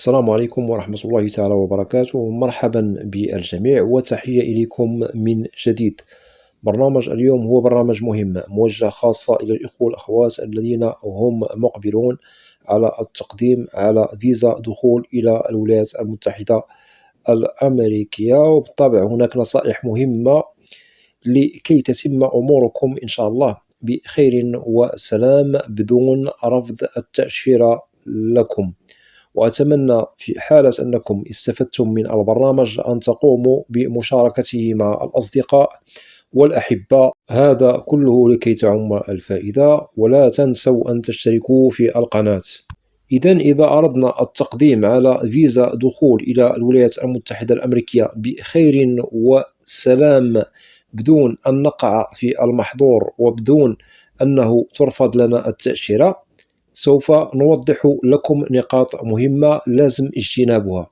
السلام عليكم ورحمة الله تعالى وبركاته. مرحبا بالجميع وتحية إليكم من جديد. برنامج اليوم هو برنامج مهم موجه خاصة إلى الإخوة والأخوات الذين هم مقبلون على التقديم على فيزا دخول إلى الولايات المتحدة الأمريكية، وبالطبع هناك نصائح مهمة لكي تتم أموركم إن شاء الله بخير وسلام بدون رفض التأشيرة لكم. وأتمنى في حالة أنكم استفدتم من البرنامج أن تقوموا بمشاركته مع الأصدقاء والأحبة، هذا كله لكي تعم الفائدة. ولا تنسوا أن تشتركوا في القناة. إذا أردنا التقديم على فيزا دخول إلى الولايات المتحدة الأمريكية بخير وسلام بدون أن نقع في المحظور وبدون أنه ترفض لنا التأشيرة، سوف نوضح لكم نقاط مهمة لازم اجتنابها.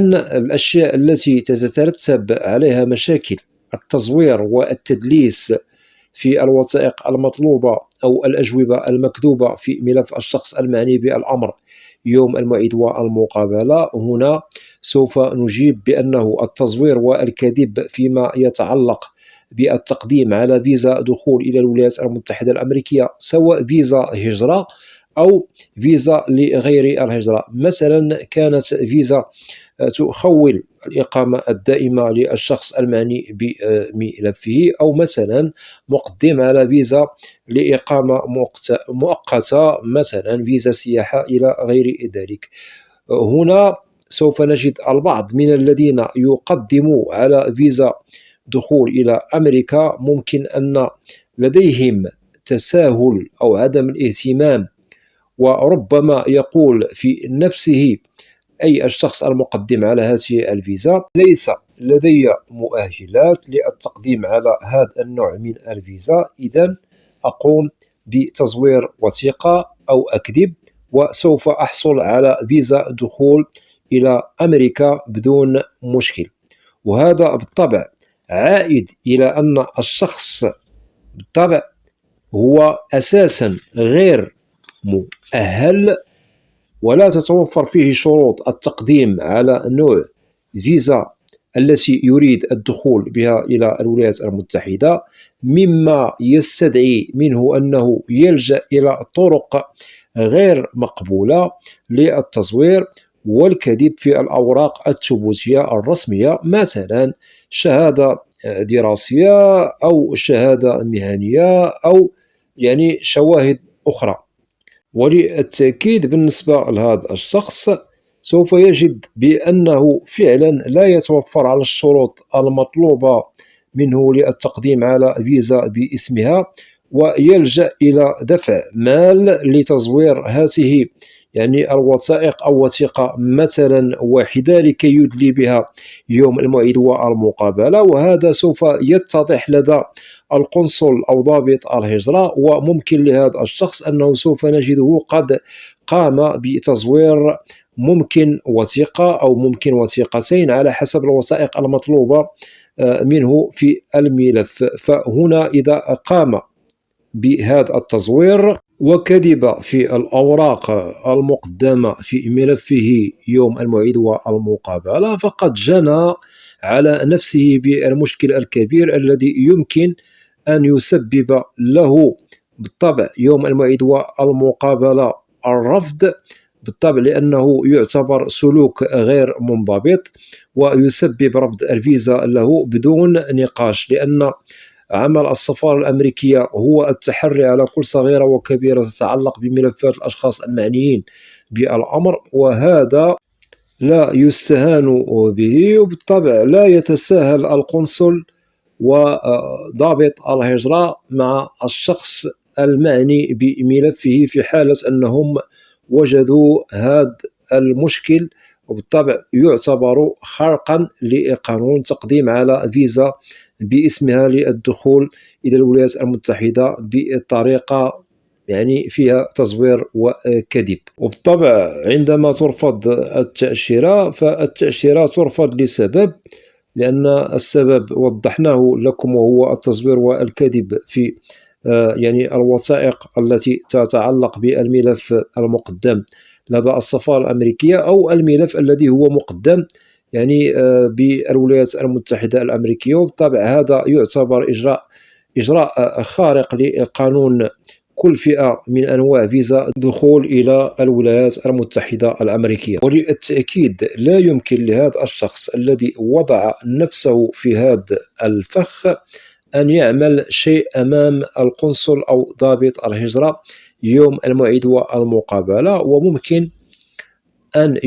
الأشياء التي تترتب عليها مشاكل التزوير والتدليس في الوثائق المطلوبة أو الأجوبة المكذوبة في ملف الشخص المعني بالأمر يوم الموعد والمقابلة، هنا سوف نجيب بأنه التزوير والكذب فيما يتعلق بالتقديم على فيزا دخول إلى الولايات المتحدة الأمريكية، سواء فيزا هجرة أو فيزا لغير الهجرة. مثلا كانت فيزا تخول الإقامة الدائمة للشخص المعني بملفه، أو مثلا مقدم على فيزا لإقامة مؤقتة، مثلا فيزا سياحة إلى غير ذلك. هنا سوف نجد البعض من الذين يقدموا على فيزا دخول إلى أمريكا ممكن أن لديهم تساهل أو عدم الاهتمام، وربما يقول في نفسه أي الشخص المقدم على هذه الفيزا: ليس لدي مؤهلات للتقديم على هذا النوع من الفيزا، إذن أقوم بتزوير وثيقة أو أكذب وسوف أحصل على فيزا دخول إلى أمريكا بدون مشكل. وهذا بالطبع عائد إلى أن الشخص بالطبع هو أساسا غير مؤهل، ولا تتوفر فيه شروط التقديم على نوع فيزا التي يريد الدخول بها إلى الولايات المتحدة، مما يستدعي منه أنه يلجأ إلى طرق غير مقبولة للتزوير والكذب في الأوراق الثبوتية الرسمية، مثلا شهادة دراسية أو شهادة مهنية أو شواهد أخرى. وللتأكيد بالنسبة لهذا الشخص سوف يجد بأنه فعلا لا يتوفر على الشروط المطلوبة منه للتقديم على فيزا باسمها، ويلجأ إلى دفع مال لتزوير هذه الوثائق أو وثيقة مثلا واحدة لكي يدلي بها يوم الموعد والمقابلة. وهذا سوف يتضح لدى القنصل أو ضابط الهجرة، وممكن لهذا الشخص أنه سوف نجده قد قام بتزوير ممكن وثيقة أو ممكن وثيقتين على حسب الوثائق المطلوبة منه في الملف. فهنا إذا قام بهذا التزوير وكذب في الأوراق المقدمة في ملفه يوم الموعد والمقابلة، فقد جنى على نفسه بالمشكل الكبير الذي يمكن أن يسبب له بالطبع يوم الموعد والمقابلة الرفض، بالطبع لأنه يعتبر سلوك غير منضبط ويسبب رفض الفيزا له بدون نقاش، لأن عمل السفارة الأمريكية هو التحري على كل صغيرة وكبيرة تتعلق بملفات الأشخاص المعنيين بالأمر، وهذا لا يستهان به. وبالطبع لا يتساهل القنصل وضابط الهجرة مع الشخص المعني بملفه في حالة أنهم وجدوا هذا المشكل، وبالطبع يعتبر خرقا لقانون تقديم على فيزا باسمها للدخول إلى الولايات المتحدة بطريقة فيها تزوير وكذب. وبالطبع عندما ترفض التأشيرة، فالتأشيرة ترفض لسبب، لأن السبب وضحناه لكم وهو التزوير والكذب في الوثائق التي تتعلق بالملف المقدم لدى السفارة الأمريكية أو الملف الذي هو مقدم يعني بالولايات المتحدة الأمريكية. وبالطبع هذا يعتبر إجراء خارق لقانون كل فئة من أنواع فيزا دخول إلى الولايات المتحدة الأمريكية. وللتأكيد لا يمكن لهذا الشخص الذي وضع نفسه في هذا الفخ أن يعمل شيء أمام القنصل أو ضابط الهجرة يوم الموعد والمقابلة، وممكن أن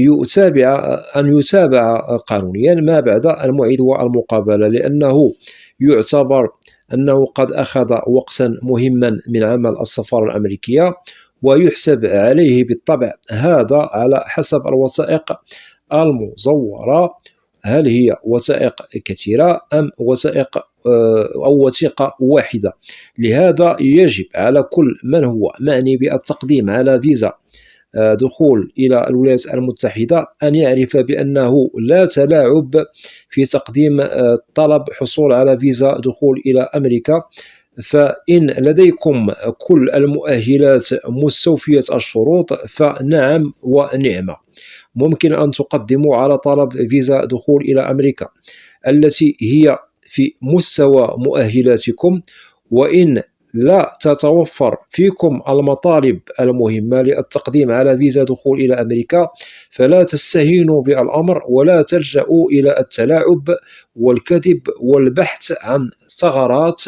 يتابع قانونيا ما بعد الموعد والمقابلة، لأنه يعتبر أنه قد أخذ وقتا مهما من عمل السفارة الأمريكية، ويحسب عليه بالطبع هذا على حسب الوثائق المزورة، هل هي وثائق كثيرة أم وثيقة واحدة. لهذا يجب على كل من هو معني بالتقديم على فيزا دخول إلى الولايات المتحدة أن يعرف بأنه لا تلاعب في تقديم طلب حصول على فيزا دخول إلى أمريكا. فإن لديكم كل المؤهلات مستوفية الشروط فنعم ونعمة، ممكن أن تقدموا على طلب فيزا دخول إلى أمريكا التي هي في مستوى مؤهلاتكم. وإن لا تتوفر فيكم المطالب المهمة للتقديم على فيزا دخول إلى أمريكا فلا تستهينوا بالأمر ولا تلجأوا إلى التلاعب والكذب والبحث عن ثغرات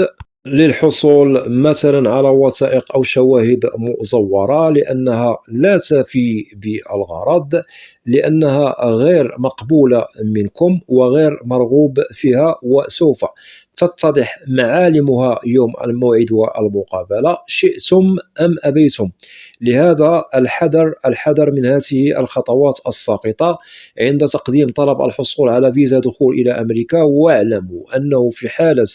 للحصول مثلا على وثائق أو شواهد مزورة، لأنها لا تفي بالغرض، لأنها غير مقبولة منكم وغير مرغوب فيها، وسوف تتضح معالمها يوم الموعد والمقابلة شئتم أم أبيتم. لهذا الحذر من هذه الخطوات الساقطة عند تقديم طلب الحصول على فيزا دخول إلى أمريكا. واعلموا أنه في حالة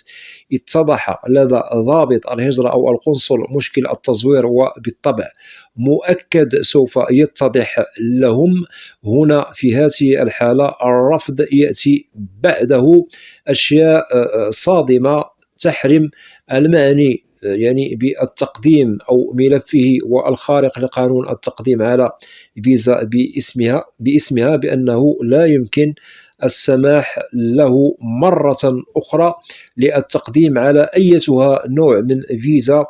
اتضح لدى ضابط الهجرة أو القنصل مشكل التزوير، وبالطبع مؤكد سوف يتضح لهم هنا في هذه الحالة الرفض يأتي بعده أشياء صادمة تحرم المعني يعني بالتقديم أو ملفه والخارق لقانون التقديم على فيزا باسمها بأنه لا يمكن السماح له مرة أخرى للتقديم على أيتها نوع من فيزا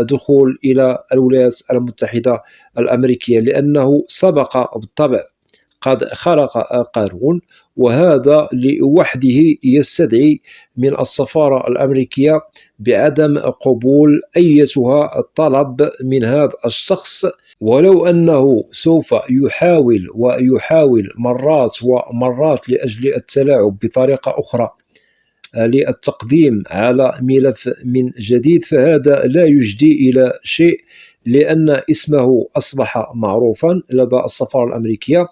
دخول إلى الولايات المتحدة الأمريكية، لأنه سبق بالطبع قد خلق قانون، وهذا لوحده يستدعي من السفارة الأمريكية بعدم قبول أيتها طلب من هذا الشخص، ولو أنه سوف يحاول مرات ومرات لأجل التلاعب بطريقة أخرى للتقديم على ملف من جديد، فهذا لا يجدي إلى شيء، لأن اسمه أصبح معروفا لدى السفارة الأمريكية.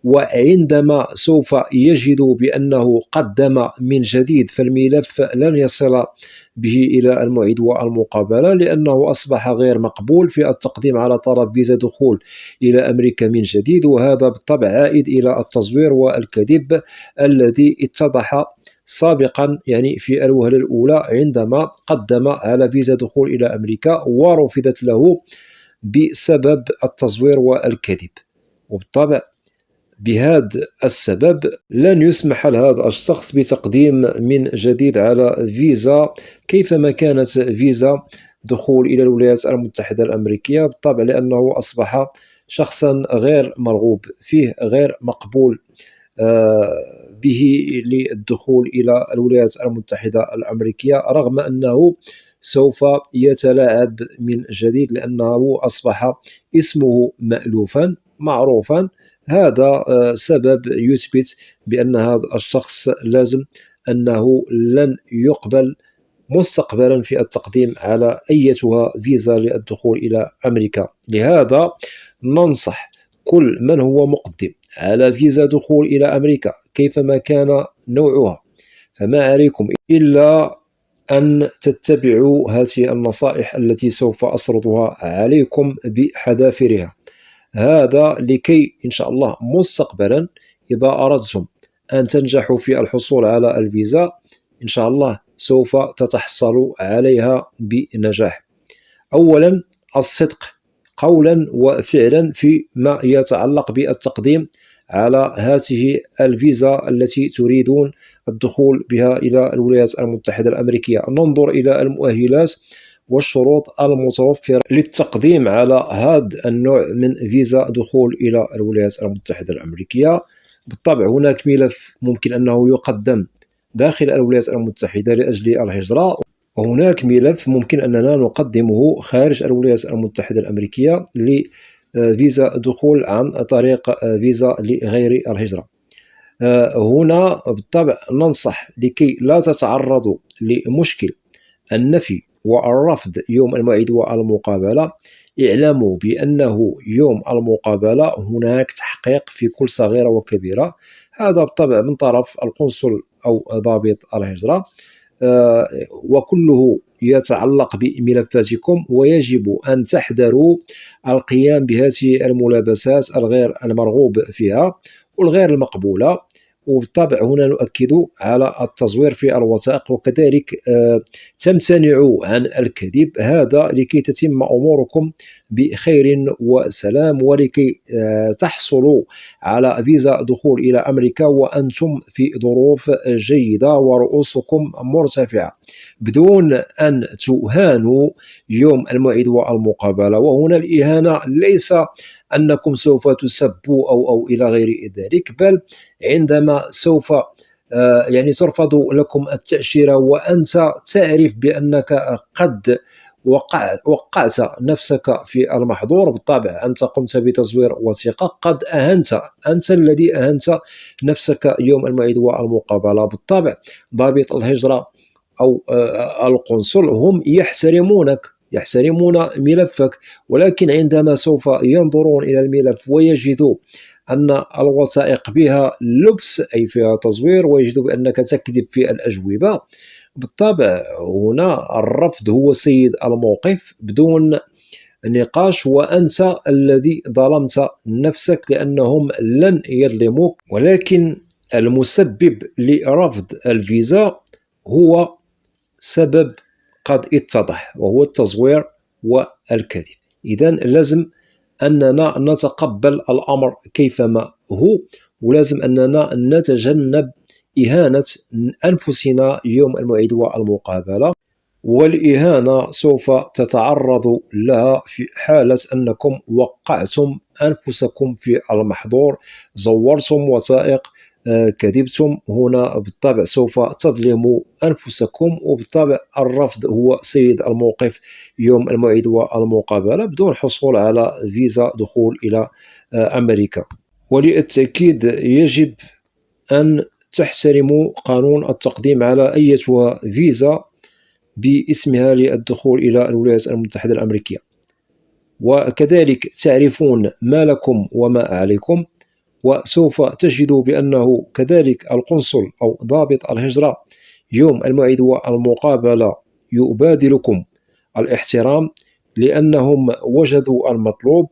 وعندما سوف يجد بأنه قدم من جديد فالملف لن يصل به إلى الموعد والمقابلة، لأنه أصبح غير مقبول في التقديم على طلب فيزا دخول إلى أمريكا من جديد. وهذا بالطبع عائد إلى التزوير والكذب الذي اتضح سابقا يعني في الوهلة الأولى عندما قدم على فيزا دخول إلى أمريكا ورفضت له بسبب التزوير والكذب. وبالطبع بهذا السبب لن يسمح لهذا الشخص بتقديم من جديد على فيزا كيفما كانت فيزا دخول إلى الولايات المتحدة الأمريكية، بالطبع لأنه أصبح شخصا غير مرغوب فيه، غير مقبول به للدخول إلى الولايات المتحدة الأمريكية، رغم أنه سوف يتلاعب من جديد لأنه أصبح اسمه مألوفا معروفا. هذا سبب يثبت بأن هذا الشخص لازم أنه لن يقبل مستقبلا في التقديم على أيتها فيزا للدخول إلى أمريكا. لهذا ننصح كل من هو مقدم على فيزا دخول إلى أمريكا كيفما كان نوعها، فما عليكم إلا أن تتبعوا هذه النصائح التي سوف أسردها عليكم بحذافيرها، هذا لكي إن شاء الله مستقبلا إذا أردتم أن تنجحوا في الحصول على الفيزا إن شاء الله سوف تتحصلوا عليها بنجاح. أولا الصدق قولا وفعلا فيما يتعلق بالتقديم على هذه الفيزا التي تريدون الدخول بها إلى الولايات المتحدة الأمريكية. ننظر إلى المؤهلات والشروط المتوفرة للتقديم على هذا النوع من فيزا دخول إلى الولايات المتحدة الأمريكية. بالطبع هناك ملف ممكن أنه يقدم داخل الولايات المتحدة لأجل الهجرة، وهناك ملف ممكن أننا نقدمه خارج الولايات المتحدة الأمريكية لفيزا دخول عن طريق فيزا لغير الهجرة. هنا بالطبع ننصح لكي لا تتعرضوا لمشكل النفي والرفض يوم الموعد والمقابلة، اعلموا بأنه يوم المقابلة هناك تحقيق في كل صغيرة وكبيرة، هذا بالطبع من طرف القنصل أو ضابط الهجرة، وكله يتعلق بملفاتكم، ويجب أن تحذروا القيام بهذه الملابسات الغير المرغوب فيها والغير المقبولة. وبالطبع هنا نؤكد على التزوير في الوثائق، وكذلك تمتنعوا عن الكذب، هذا لكي تتم أموركم بخير وسلام، ولكي تحصلوا على فيزا دخول إلى أمريكا وأنتم في ظروف جيدة ورؤوسكم مرتفعة، بدون أن تهانوا يوم الموعد والمقابلة. وهنا الإهانة ليس أنكم سوف تسبوا أو إلى غير ذلك، بل عندما سوف يعني ترفض لكم التأشيرة وأنت تعرف بأنك قد وقعت نفسك في المحظور، بالطبع أنت قمت بتزوير وثيقة، قد أنت الذي أهنت نفسك يوم الموعد والمقابلة. بالطبع ضابط الهجرة أو القنصل هم يحترمون ملفك، ولكن عندما سوف ينظرون إلى الملف ويجدوا أن الوثائق بها لبس أي فيها تزوير، ويجدوا بأنك تكذب في الأجوبة، بالطبع هنا الرفض هو سيد الموقف بدون نقاش، وأنت الذي ظلمت نفسك لأنهم لن يظلموك، ولكن المسبب لرفض الفيزا هو سبب قد اتضح، وهو التزوير والكذب. إذن لازم أننا نتقبل الأمر كيفما هو، ولازم أننا نتجنب إهانة أنفسنا يوم الموعد والمقابلة، والإهانة سوف تتعرض لها في حالة أنكم وقعتم أنفسكم في المحظور، زورتم وثائق، كذبتم، هنا بالطبع سوف تظلموا أنفسكم، وبالطبع الرفض هو سيد الموقف يوم الموعد والمقابلة بدون حصول على فيزا دخول إلى أمريكا. وللتأكيد يجب أن تحترموا قانون التقديم على أي فيزا باسمها للدخول إلى الولايات المتحدة الأمريكية، وكذلك تعرفون ما لكم وما عليكم. وسوف تجدوا بأنه كذلك القنصل أو ضابط الهجرة يوم الموعد والمقابلة يبادلكم الاحترام، لأنهم وجدوا المطلوب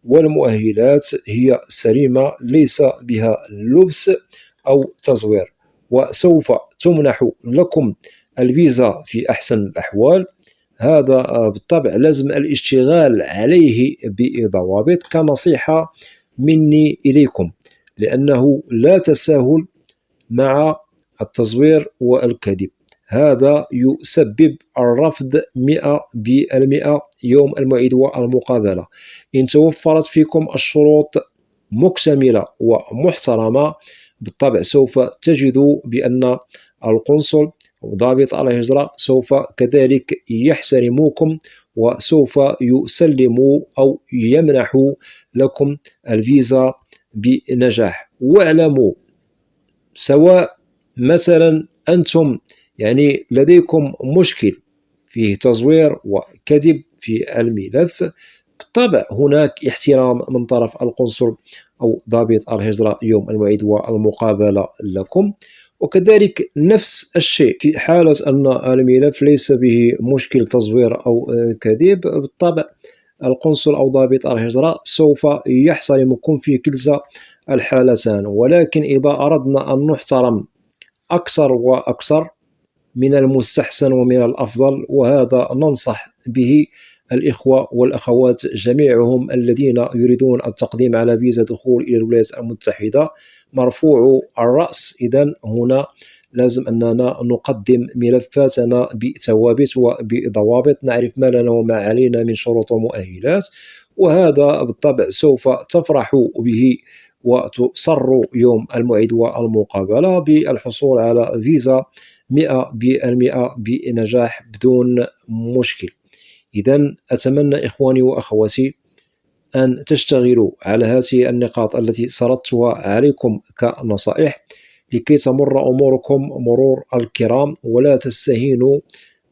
والمؤهلات هي سليمة ليس بها لبس أو تزوير، وسوف تمنح لكم الفيزا في أحسن الأحوال. هذا بالطبع لازم الاشتغال عليه بضوابط كنصيحة مني إليكم، لأنه لا تساهل مع التزوير والكذب، هذا يسبب الرفض 100% يوم الموعد والمقابلة. إن توفرت فيكم الشروط مكتملة ومحترمة، بالطبع سوف تجدوا بأن القنصل وضابط الهجرة سوف كذلك يحترموكم، وسوف يسلموا أو يمنحوا لكم الفيزا بنجاح. واعلموا سواء مثلا أنتم يعني لديكم مشكل فيه تزوير وكذب في الملف، بالطبع هناك احترام من طرف القنصل أو ضابط الهجرة يوم الموعد والمقابلة لكم، وكذلك نفس الشيء في حالة أن الملف ليس به مشكل تزوير أو كذب، بالطبع القنصل أو ضابط الهجرة سوف يحترمكم في كلتا الحالتان. ولكن إذا أردنا أن نحترم أكثر وأكثر، من المستحسن ومن الأفضل، وهذا ننصح به الإخوة والأخوات جميعهم الذين يريدون التقديم على فيزا دخول إلى الولايات المتحدة مرفوع الرأس. إذن هنا لازم أننا نقدم ملفاتنا بثوابت وبضوابط، نعرف ما لنا وما علينا من شروط ومؤهلات، وهذا بالطبع سوف تفرح به وتصر يوم الموعد والمقابلة بالحصول على فيزا 100% بنجاح بدون مشكل. إذن أتمنى إخواني وأخواتي أن تشتغلوا على هذه النقاط التي سردتها عليكم كنصائح لكي تمر أموركم مرور الكرام، ولا تستهينوا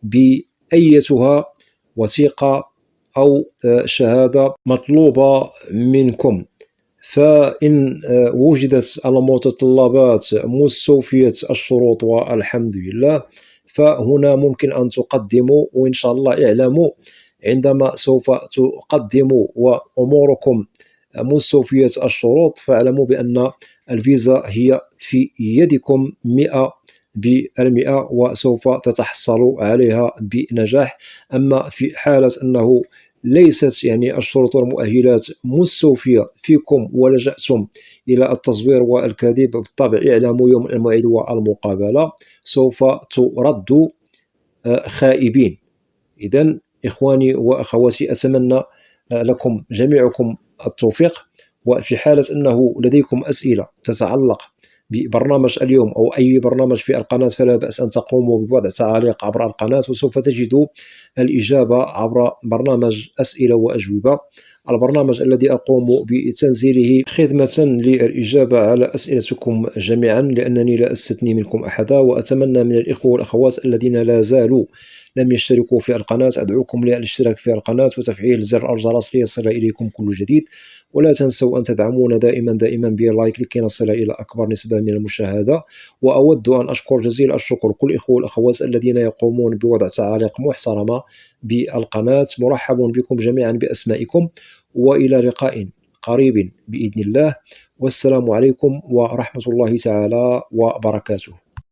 بأيتها وثيقة أو شهادة مطلوبة منكم. فإن وجدت المتطلبات مستوفية الشروط والحمد لله، فهنا ممكن أن تقدموا، وإن شاء الله اعلموا عندما سوف تقدموا وأموركم مستوفية الشروط فاعلموا بأن الفيزا هي في يدكم 100%، وسوف تتحصلوا عليها بنجاح. أما في حالة أنه ليست الشروط والمؤهلات مستوفية فيكم ولجأتم إلى التزوير والكذب، بالطبع اعلموا يوم الموعد والمقابلة سوف تردوا خائبين. إذن إخواني وأخواتي أتمنى لكم جميعكم التوفيق، وفي حالة أنه لديكم أسئلة تتعلق ببرنامج اليوم أو أي برنامج في القناة فلا بأس أن تقوموا بوضع تعاليق عبر القناة، وسوف تجدوا الإجابة عبر برنامج أسئلة وأجوبة، البرنامج الذي أقوم بتنزيله خدمة للإجابة على أسئلتكم جميعا، لأنني لا أستثني منكم أحدا. وأتمنى من الإخوة والأخوات الذين لا زالوا لم يشتركوا في القناة أدعوكم للاشتراك في القناة وتفعيل زر الجرس ليصل إليكم كل جديد، ولا تنسوا أن تدعمونا دائما باللايك لكي نصل إلى أكبر نسبة من المشاهدة. وأود أن أشكر جزيل الشكر كل الإخوة والأخوات الذين يقومون بوضع تعاليق محترمة بالقناة. مرحب بكم جميعا بأسمائكم، وإلى لقاء قريب بإذن الله، والسلام عليكم ورحمة الله تعالى وبركاته.